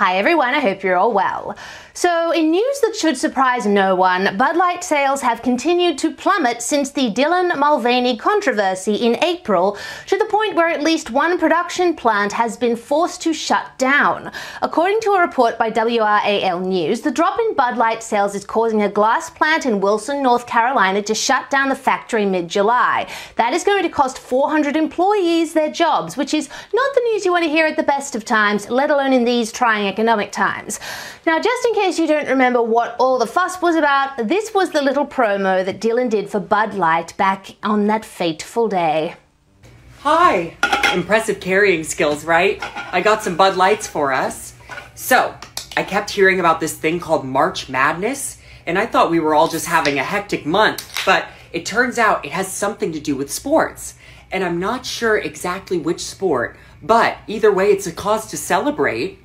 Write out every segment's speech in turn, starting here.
Hi everyone, I hope you're all well. So in news that should surprise no one, Bud Light sales have continued to plummet since the Dylan Mulvaney controversy in April, to the point where at least one production plant has been forced to shut down. According to a report by WRAL News, the drop in Bud Light sales is causing a glass plant in Wilson, North Carolina to shut down the factory mid-July. That is going to cost 400 employees their jobs, which is not the news you want to hear at the best of times, let alone in these trying economic times. Now, just in case you don't remember what all the fuss was about, this was the little promo that Dylan did for Bud Light back on that fateful day. Hi! Impressive carrying skills, right? I got some Bud Lights for us. So, I kept hearing about this thing called March Madness, and I thought we were all just having a hectic month, but it turns out it has something to do with sports. And I'm not sure exactly which sport, but either way, it's a cause to celebrate.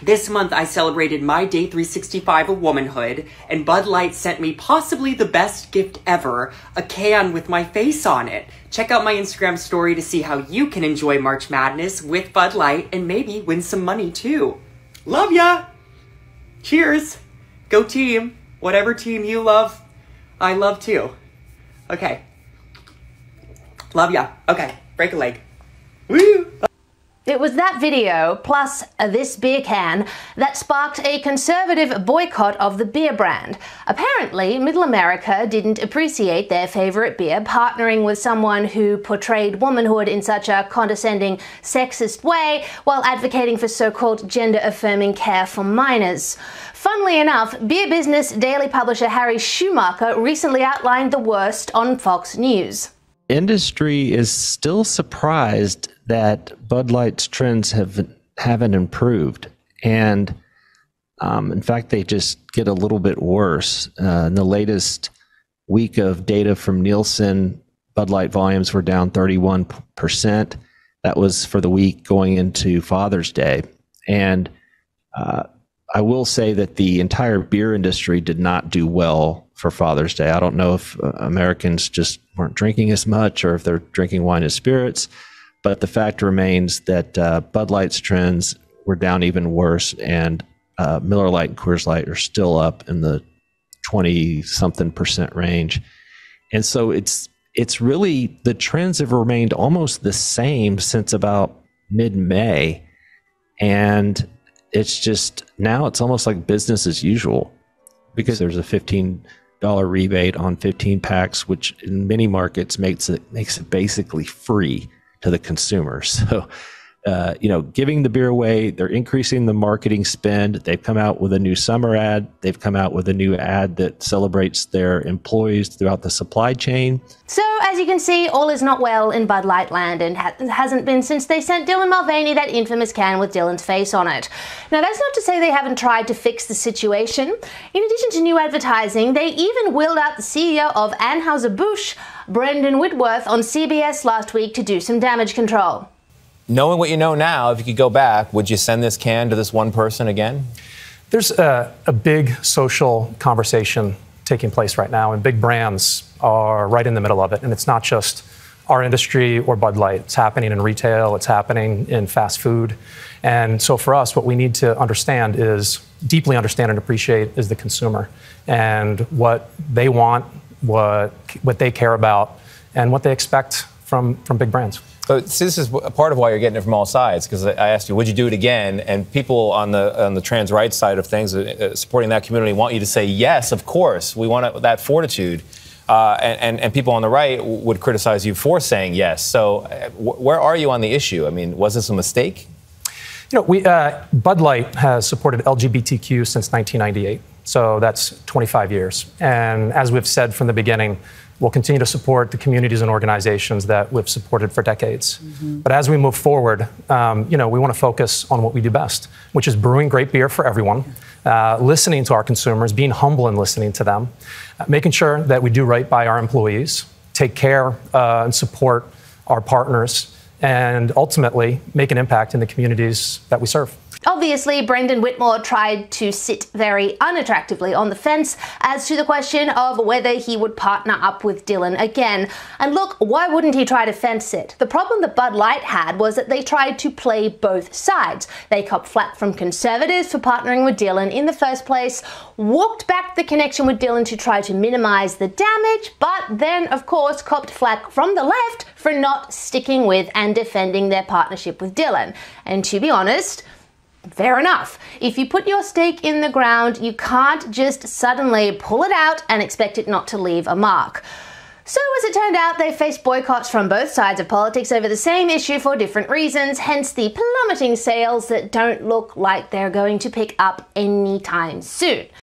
This month, I celebrated my day 365 of womanhood, and Bud Light sent me possibly the best gift ever, a can with my face on it. Check out my Instagram story to see how you can enjoy March Madness with Bud Light and maybe win some money too. Love ya! Cheers! Go team! Whatever team you love, I love too. Okay. Love ya. Okay, break a leg. Woo! It was that video, plus this beer can, that sparked a conservative boycott of the beer brand. Apparently, Middle America didn't appreciate their favorite beer partnering with someone who portrayed womanhood in such a condescending, sexist way, while advocating for so-called gender-affirming care for minors. Funnily enough, beer business daily publisher Harry Schumacher recently outlined the worst on Fox News. Industry is still surprised that Bud Light's trends haven't improved, and in fact, they just get a little bit worse. In the latest week of data from Nielsen, Bud Light volumes were down 31%. That was for the week going into Father's Day, and I will say that the entire beer industry did not do well for Father's Day. I don't know if Americans just weren't drinking as much or if they're drinking wine and spirits, but the fact remains that Bud Light's trends were down even worse, and Miller Lite and Coors Light are still up in the 20-something% range. And so it's really, the trends have remained almost the same since about mid-May, and it's just, now it's almost like business as usual, because there's a $15 rebate on 15 packs, which in many markets makes it basically free to the consumer. So, giving the beer away, they're increasing the marketing spend. They've come out with a new summer ad. They've come out with a new ad that celebrates their employees throughout the supply chain. So, as you can see, all is not well in Bud Light land, and hasn't been since they sent Dylan Mulvaney that infamous can with Dylan's face on it. Now, that's not to say they haven't tried to fix the situation. In addition to new advertising, they even wheeled out the CEO of Anheuser-Busch, Brendan Whitworth, on CBS last week to do some damage control. Knowing what you know now, if you could go back, would you send this can to this one person again? There's a big social conversation taking place right now, and big brands are right in the middle of it. And it's not just our industry or Bud Light. It's happening in retail. It's happening in fast food. And so for us, what we need to understand is, deeply understand and appreciate, is the consumer and what they want, what they care about, and what they expect from big brands. So this is a part of why you're getting it from all sides, because I asked you, would you do it again? And people on the trans rights side of things, supporting that community, want you to say, yes, of course, we want that fortitude. And people on the right would criticize you for saying yes. So where are you on the issue? I mean, was this a mistake? Bud Light has supported LGBTQ since 1998. So that's 25 years. And as we've said from the beginning, we'll continue to support the communities and organizations that we've supported for decades. Mm-hmm. But as we move forward, we want to focus on what we do best, which is brewing great beer for everyone, listening to our consumers, being humble and listening to them, making sure that we do right by our employees, take care and support our partners and ultimately make an impact in the communities that we serve. Obviously, Brendan Whitmore tried to sit very unattractively on the fence as to the question of whether he would partner up with Dylan again. And look, why wouldn't he try to fence it? The problem that Bud Light had was that they tried to play both sides. They copped flack from conservatives for partnering with Dylan in the first place, walked back the connection with Dylan to try to minimize the damage, but then, of course, copped flack from the left for not sticking with and defending their partnership with Dylan. And to be honest, fair enough. If you put your stake in the ground, you can't just suddenly pull it out and expect it not to leave a mark. So as it turned out, they faced boycotts from both sides of politics over the same issue for different reasons, hence the plummeting sales that don't look like they're going to pick up anytime soon.